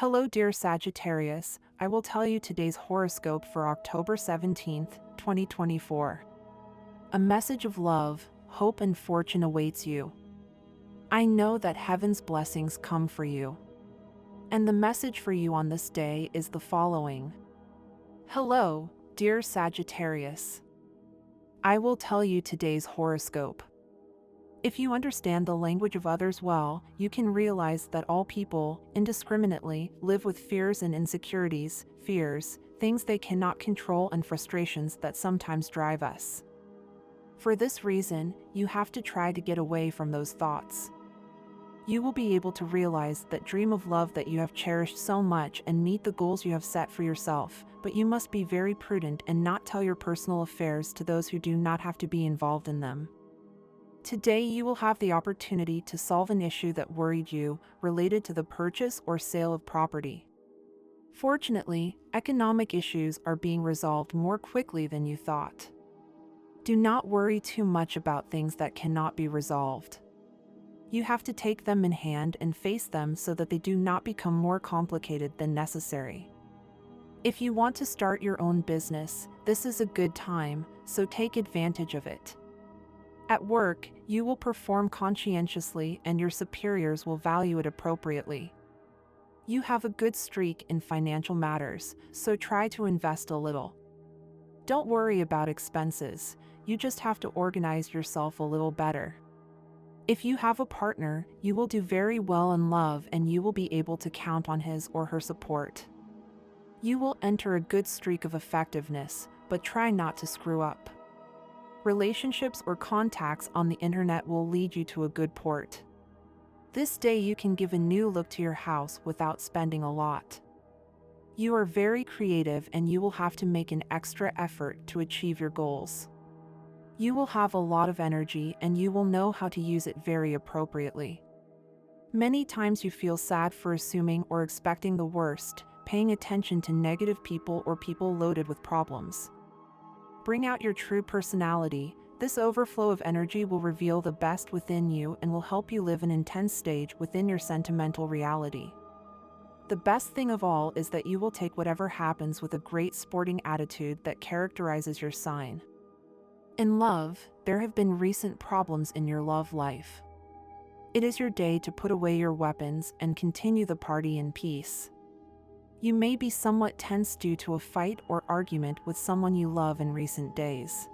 Hello, dear Sagittarius. I will tell you today's horoscope for October 17th, 2024. A message of love, hope, and fortune awaits you. I know that heaven's blessings come for you. And the message for you on this day is the following. Hello, dear Sagittarius. I will tell you today's horoscope. If you understand the language of others well, you can realize that all people, indiscriminately, live with fears and insecurities, things they cannot control, and frustrations that sometimes drive us. For this reason, you have to try to get away from those thoughts. You will be able to realize that dream of love that you have cherished so much and meet the goals you have set for yourself, but you must be very prudent and not tell your personal affairs to those who do not have to be involved in them. Today you will have the opportunity to solve an issue that worried you, related to the purchase or sale of property. Fortunately, economic issues are being resolved more quickly than you thought. Do not worry too much about things that cannot be resolved. You have to take them in hand and face them so that they do not become more complicated than necessary. If you want to start your own business, this is a good time, so take advantage of it. At work, you will perform conscientiously and your superiors will value it appropriately. You have a good streak in financial matters, so try to invest a little. Don't worry about expenses, you just have to organize yourself a little better. If you have a partner, you will do very well in love and you will be able to count on his or her support. You will enter a good streak of effectiveness, but try not to screw up. Relationships or contacts on the internet will lead you to a good port. This day you can give a new look to your house without spending a lot. You are very creative and you will have to make an extra effort to achieve your goals. You will have a lot of energy and you will know how to use it very appropriately. Many times you feel sad for assuming or expecting the worst, paying attention to negative people or people loaded with problems. Bring out your true personality. This overflow of energy will reveal the best within you and will help you live an intense stage within your sentimental reality. The best thing of all is that you will take whatever happens with a great sporting attitude that characterizes your sign. In love, there have been recent problems in your love life. It is your day to put away your weapons and continue the party in peace. You may be somewhat tense due to a fight or argument with someone you love in recent days.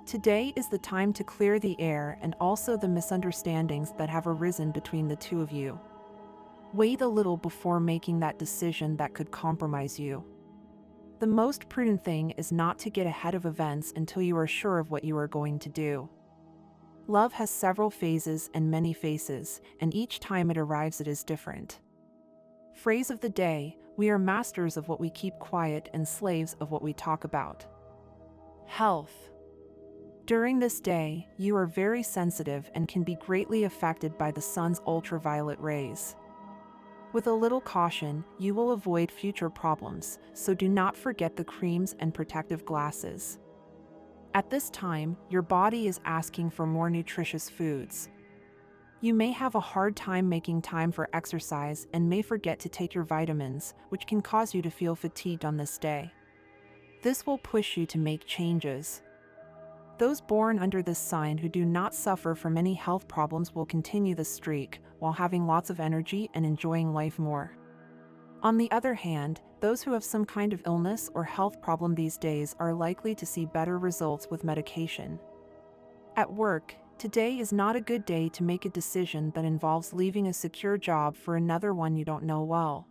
Today is the time to clear the air and also the misunderstandings that have arisen between the two of you. Wait a little before making that decision that could compromise you. The most prudent thing is not to get ahead of events until you are sure of what you are going to do. Love has several phases and many faces, and each time it arrives it is different. Phrase of the day: we are masters of what we keep quiet and slaves of what we talk about. Health. During this day, you are very sensitive and can be greatly affected by the sun's ultraviolet rays. With a little caution, you will avoid future problems, so do not forget the creams and protective glasses. At this time, your body is asking for more nutritious foods. You may have a hard time making time for exercise and may forget to take your vitamins, which can cause you to feel fatigued on this day. This will push you to make changes. Those born under this sign who do not suffer from any health problems will continue the streak, while having lots of energy and enjoying life more. On the other hand, those who have some kind of illness or health problem these days are likely to see better results with medication. At work, today is not a good day to make a decision that involves leaving a secure job for another one you don't know well.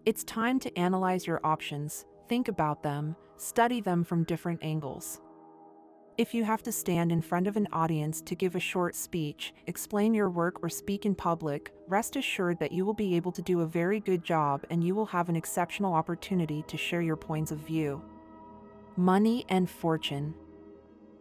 It's time to analyze your options, think about them, study them from different angles. If you have to stand in front of an audience to give a short speech, explain your work or speak in public, rest assured that you will be able to do a very good job and you will have an exceptional opportunity to share your points of view. Money and fortune.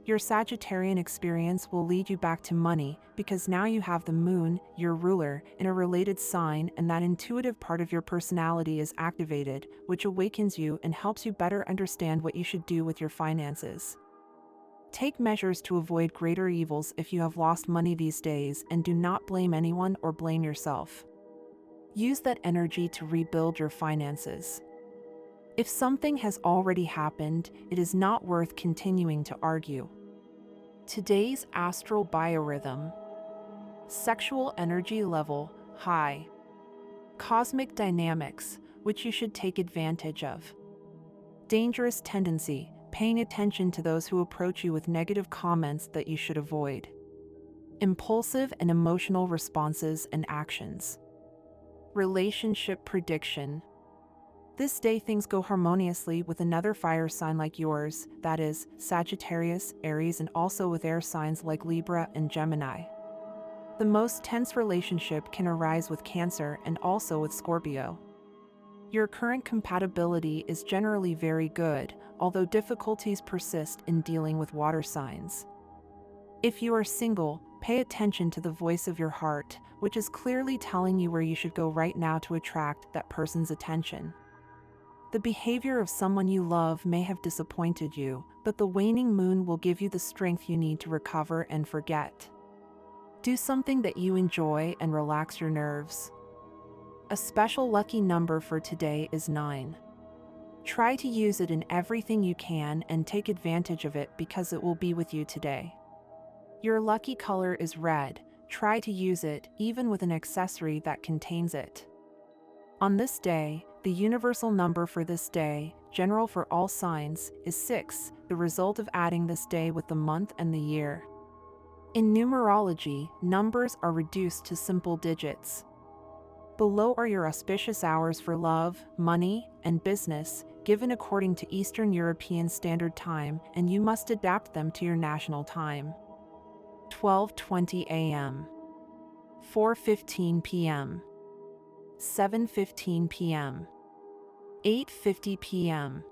Your Sagittarian experience will lead you back to money because now you have the moon, your ruler, in a related sign, and that intuitive part of your personality is activated, which awakens you and helps you better understand what you should do with your finances. Take measures to avoid greater evils if you have lost money these days, and do not blame anyone or blame yourself. Use that energy to rebuild your finances. If something has already happened, it is not worth continuing to argue. Today's astral biorhythm. Sexual energy level, high. Cosmic dynamics, which you should take advantage of. Dangerous tendency, paying attention to those who approach you with negative comments that you should avoid. Impulsive and emotional responses and actions. Relationship prediction. This day things go harmoniously with another fire sign like yours, that is, Sagittarius, Aries, and also with air signs like Libra and Gemini. The most tense relationship can arise with Cancer and also with Scorpio. Your current compatibility is generally very good, although difficulties persist in dealing with water signs. If you are single, pay attention to the voice of your heart, which is clearly telling you where you should go right now to attract that person's attention. The behavior of someone you love may have disappointed you, but the waning moon will give you the strength you need to recover and forget. Do something that you enjoy and relax your nerves. A special lucky number for today is 9. Try to use it in everything you can and take advantage of it because it will be with you today. Your lucky color is red. Try to use it even with an accessory that contains it. On this day, the universal number for this day, general for all signs, is 6, the result of adding this day with the month and the year. In numerology, numbers are reduced to simple digits. Below are your auspicious hours for love, money, and business, given according to Eastern European Standard Time, and you must adapt them to your national time. 12:20 a.m. 4:15 p.m. 7:15 p.m. 8:50 p.m.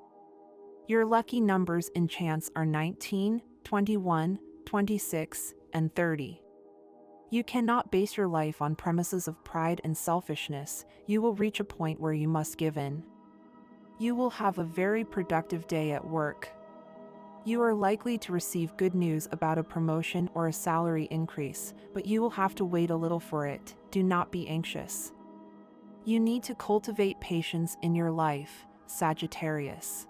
Your lucky numbers and chance are 19, 21, 26, and 30. You cannot base your life on premises of pride and selfishness. You will reach a point where you must give in. You will have a very productive day at work. You are likely to receive good news about a promotion or a salary increase, but you will have to wait a little for it. Do not be anxious. You need to cultivate patience in your life, Sagittarius.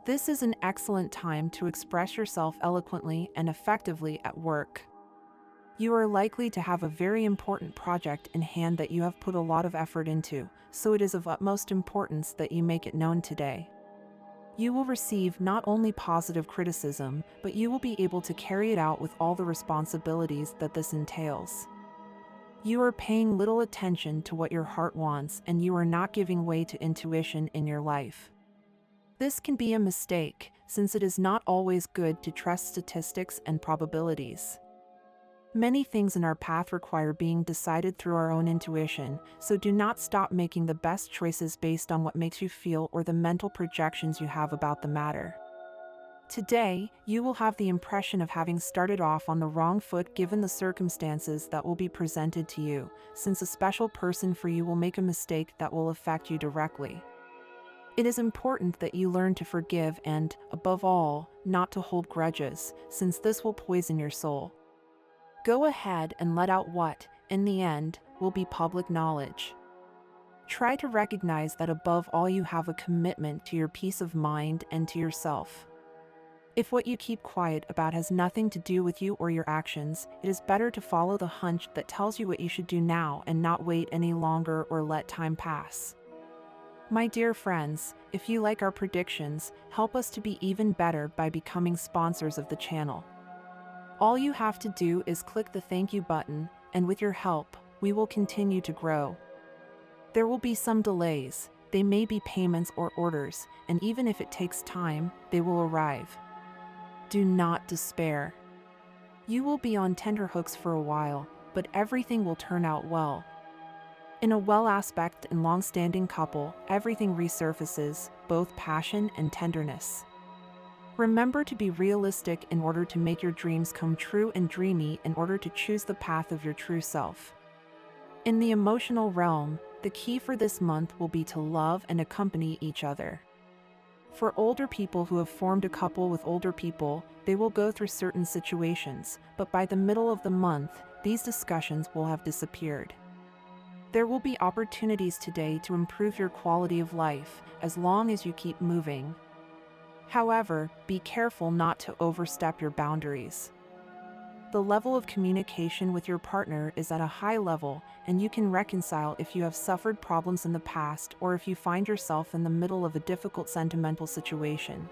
This is an excellent time to express yourself eloquently and effectively at work. You are likely to have a very important project in hand that you have put a lot of effort into, so it is of utmost importance that you make it known today. You will receive not only positive criticism, but you will be able to carry it out with all the responsibilities that this entails. You are paying little attention to what your heart wants, and you are not giving way to intuition in your life. This can be a mistake, since it is not always good to trust statistics and probabilities. Many things in our path require being decided through our own intuition, so do not stop making the best choices based on what makes you feel or the mental projections you have about the matter. Today, you will have the impression of having started off on the wrong foot given the circumstances that will be presented to you, since a special person for you will make a mistake that will affect you directly. It is important that you learn to forgive and, above all, not to hold grudges, since this will poison your soul. Go ahead and let out what, in the end, will be public knowledge. Try to recognize that above all you have a commitment to your peace of mind and to yourself. If what you keep quiet about has nothing to do with you or your actions, it is better to follow the hunch that tells you what you should do now and not wait any longer or let time pass. My dear friends, if you like our predictions, help us to be even better by becoming sponsors of the channel. All you have to do is click the thank you button, and with your help, we will continue to grow. There will be some delays, they may be payments or orders, and even if it takes time, they will arrive. Do not despair. You will be on tenterhooks for a while, but everything will turn out well. In a well-aspect and long-standing couple, everything resurfaces, both passion and tenderness. Remember to be realistic in order to make your dreams come true and dreamy in order to choose the path of your true self. In the emotional realm, the key for this month will be to love and accompany each other. For older people who have formed a couple with older people, they will go through certain situations, but by the middle of the month, these discussions will have disappeared. There will be opportunities today to improve your quality of life as long as you keep moving. However, be careful not to overstep your boundaries. The level of communication with your partner is at a high level, and you can reconcile if you have suffered problems in the past or if you find yourself in the middle of a difficult sentimental situation.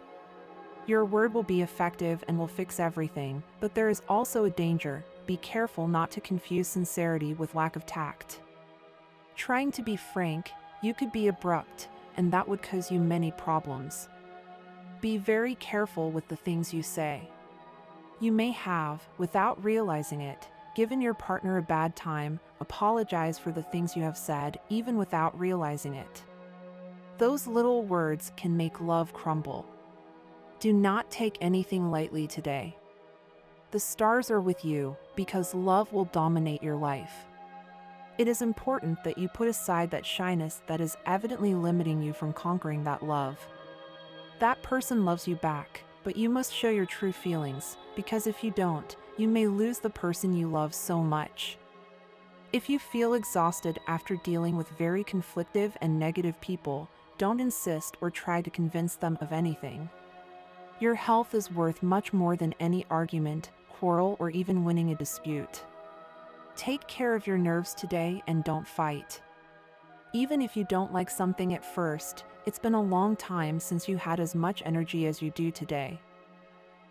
Your word will be effective and will fix everything, but there is also a danger. Be careful not to confuse sincerity with lack of tact. Trying to be frank, you could be abrupt, and that would cause you many problems. Be very careful with the things you say. You may have, without realizing it, given your partner a bad time. Apologize for the things you have said, even without realizing it. Those little words can make love crumble. Do not take anything lightly today. The stars are with you because love will dominate your life. It is important that you put aside that shyness that is evidently limiting you from conquering that love. That person loves you back, but you must show your true feelings, because if you don't, you may lose the person you love so much. If you feel exhausted after dealing with very conflictive and negative people, don't insist or try to convince them of anything. Your health is worth much more than any argument, quarrel, or even winning a dispute. Take care of your nerves today and don't fight. Even if you don't like something at first, it's been a long time since you had as much energy as you do today.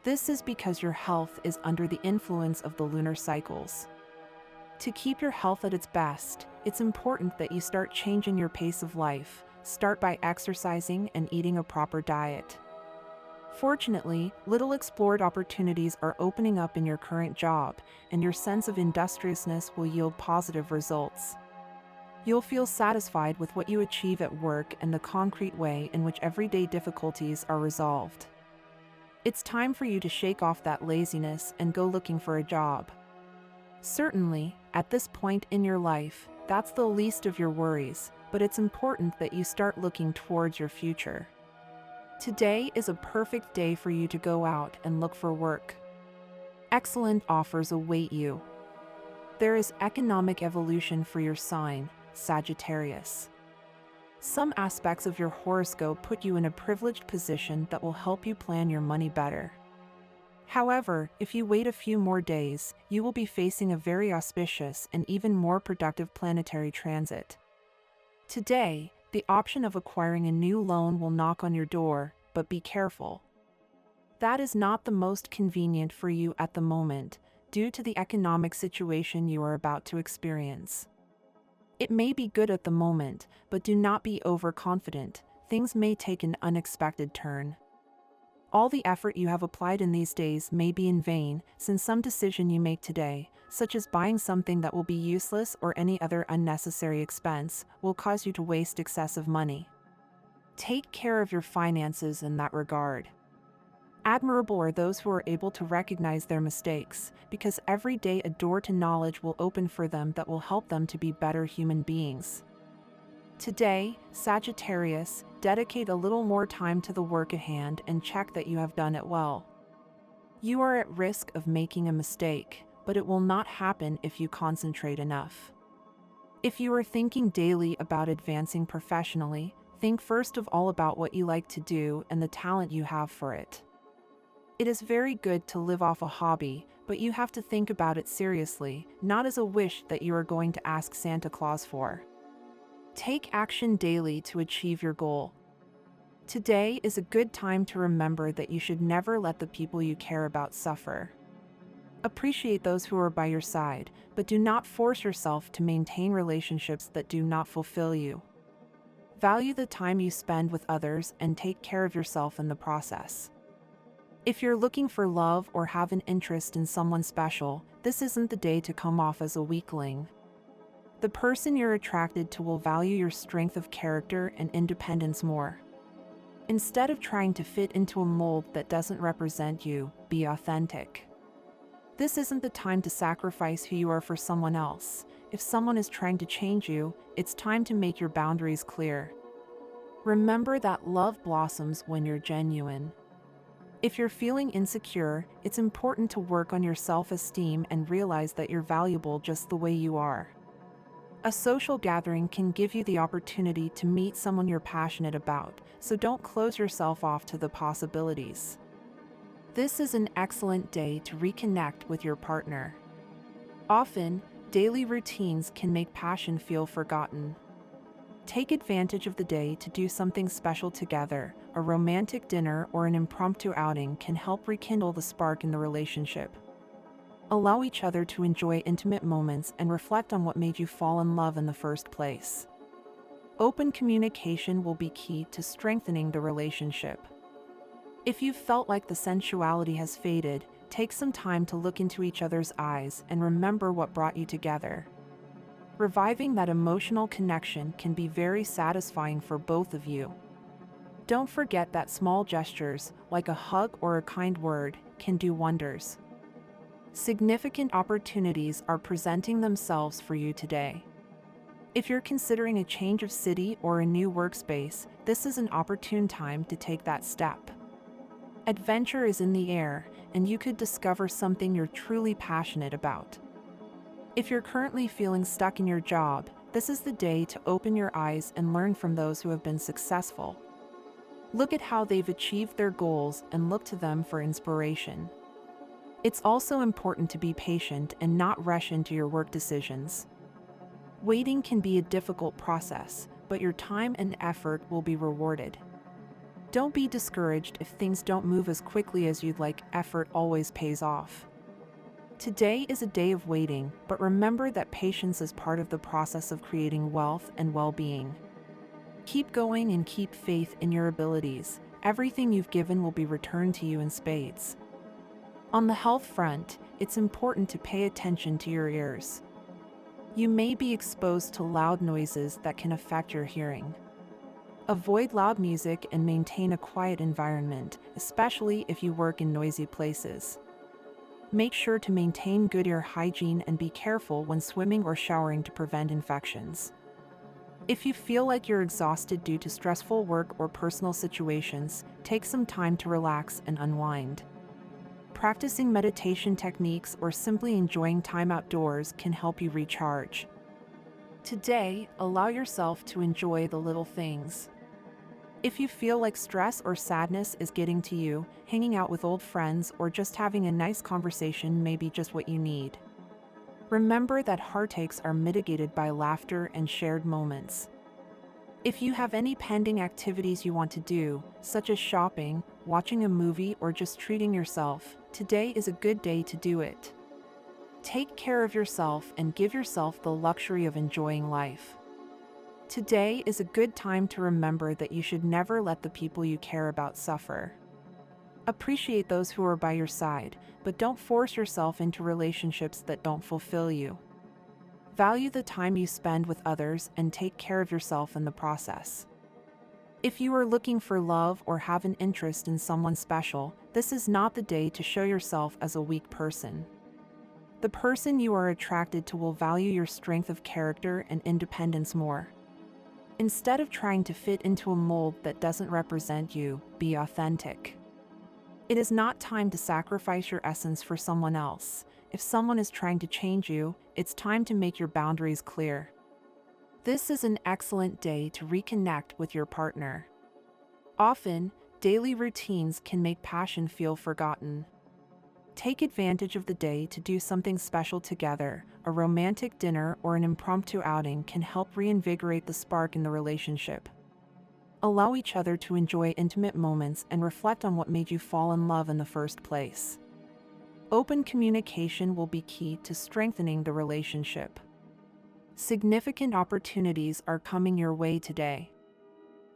This is because your health is under the influence of the lunar cycles. To keep your health at its best, it's important that you start changing your pace of life. Start by exercising and eating a proper diet. Fortunately, little explored opportunities are opening up in your current job, and your sense of industriousness will yield positive results. You'll feel satisfied with what you achieve at work and the concrete way in which everyday difficulties are resolved. It's time for you to shake off that laziness and go looking for a job. Certainly, at this point in your life, that's the least of your worries, but it's important that you start looking towards your future. Today is a perfect day for you to go out and look for work. Excellent offers await you. There is economic evolution for your sign, Sagittarius. Some aspects of your horoscope put you in a privileged position that will help you plan your money better. However, if you wait a few more days, you will be facing a very auspicious and even more productive planetary transit. Today, the option of acquiring a new loan will knock on your door, but be careful. That is not the most convenient for you at the moment, due to the economic situation you are about to experience. It may be good at the moment, but do not be overconfident. Things may take an unexpected turn. All the effort you have applied in these days may be in vain, since some decision you make today, such as buying something that will be useless or any other unnecessary expense, will cause you to waste excessive money. Take care of your finances in that regard. Admirable are those who are able to recognize their mistakes, because every day a door to knowledge will open for them that will help them to be better human beings. Today, Sagittarius, dedicate a little more time to the work at hand and check that you have done it well. You are at risk of making a mistake, but it will not happen if you concentrate enough. If you are thinking daily about advancing professionally, think first of all about what you like to do and the talent you have for it. It is very good to live off a hobby, but you have to think about it seriously, not as a wish that you are going to ask Santa Claus for. Take action daily to achieve your goal. Today is a good time to remember that you should never let the people you care about suffer. Appreciate those who are by your side, but do not force yourself to maintain relationships that do not fulfill you. Value the time you spend with others and take care of yourself in the process. If you're looking for love or have an interest in someone special, this isn't the day to come off as a weakling. The person you're attracted to will value your strength of character and independence more. Instead of trying to fit into a mold that doesn't represent you, be authentic. This isn't the time to sacrifice who you are for someone else. If someone is trying to change you, it's time to make your boundaries clear. Remember that love blossoms when you're genuine. If you're feeling insecure, it's important to work on your self-esteem and realize that you're valuable just the way you are. A social gathering can give you the opportunity to meet someone you're passionate about, so don't close yourself off to the possibilities. This is an excellent day to reconnect with your partner. Often, daily routines can make passion feel forgotten. Take advantage of the day to do something special together. A romantic dinner or an impromptu outing can help rekindle the spark in the relationship. Allow each other to enjoy intimate moments and reflect on what made you fall in love in the first place. Open communication will be key to strengthening the relationship. If you've felt like the sensuality has faded, take some time to look into each other's eyes and remember what brought you together. Reviving that emotional connection can be very satisfying for both of you. Don't forget that small gestures, like a hug or a kind word, can do wonders. Significant opportunities are presenting themselves for you today. If you're considering a change of city or a new workspace, this is an opportune time to take that step. Adventure is in the air, and you could discover something you're truly passionate about. If you're currently feeling stuck in your job, this is the day to open your eyes and learn from those who have been successful. Look at how they've achieved their goals and look to them for inspiration. It's also important to be patient and not rush into your work decisions. Waiting can be a difficult process, but your time and effort will be rewarded. Don't be discouraged if things don't move as quickly as you'd like. Effort always pays off. Today is a day of waiting, but remember that patience is part of the process of creating wealth and well-being. Keep going and keep faith in your abilities. Everything you've given will be returned to you in spades. On the health front, it's important to pay attention to your ears. You may be exposed to loud noises that can affect your hearing. Avoid loud music and maintain a quiet environment, especially if you work in noisy places. Make sure to maintain good ear hygiene and be careful when swimming or showering to prevent infections. If you feel like you're exhausted due to stressful work or personal situations, take some time to relax and unwind. Practicing meditation techniques or simply enjoying time outdoors can help you recharge. Today, allow yourself to enjoy the little things. If you feel like stress or sadness is getting to you, hanging out with old friends or just having a nice conversation may be just what you need. Remember that heartaches are mitigated by laughter and shared moments. If you have any pending activities you want to do, such as shopping, watching a movie, or just treating yourself, today is a good day to do it. Take care of yourself and give yourself the luxury of enjoying life. Today is a good time to remember that you should never let the people you care about suffer. Appreciate those who are by your side, but don't force yourself into relationships that don't fulfill you. Value the time you spend with others and take care of yourself in the process. If you are looking for love or have an interest in someone special, this is not the day to show yourself as a weak person. The person you are attracted to will value your strength of character and independence more. Instead of trying to fit into a mold that doesn't represent you, be authentic. It is not time to sacrifice your essence for someone else. If someone is trying to change you, it's time to make your boundaries clear. This is an excellent day to reconnect with your partner. Often, daily routines can make passion feel forgotten. Take advantage of the day to do something special together. A romantic dinner or an impromptu outing can help reinvigorate the spark in the relationship. Allow each other to enjoy intimate moments and reflect on what made you fall in love in the first place. Open communication will be key to strengthening the relationship. Significant opportunities are coming your way today.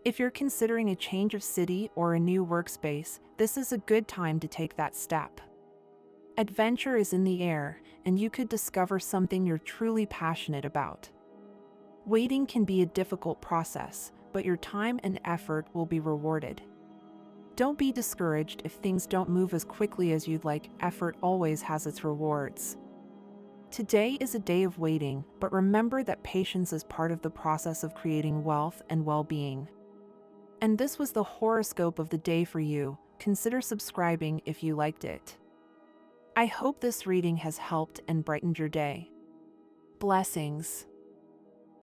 If you're considering a change of city or a new workspace, this is a good time to take that step. Adventure is in the air, and you could discover something you're truly passionate about. Waiting can be a difficult process, but your time and effort will be rewarded. Don't be discouraged if things don't move as quickly as you'd like. Effort always has its rewards. Today is a day of waiting, but remember that patience is part of the process of creating wealth and well-being. And this was the horoscope of the day for you. Consider subscribing if you liked it. I hope this reading has helped and brightened your day. Blessings.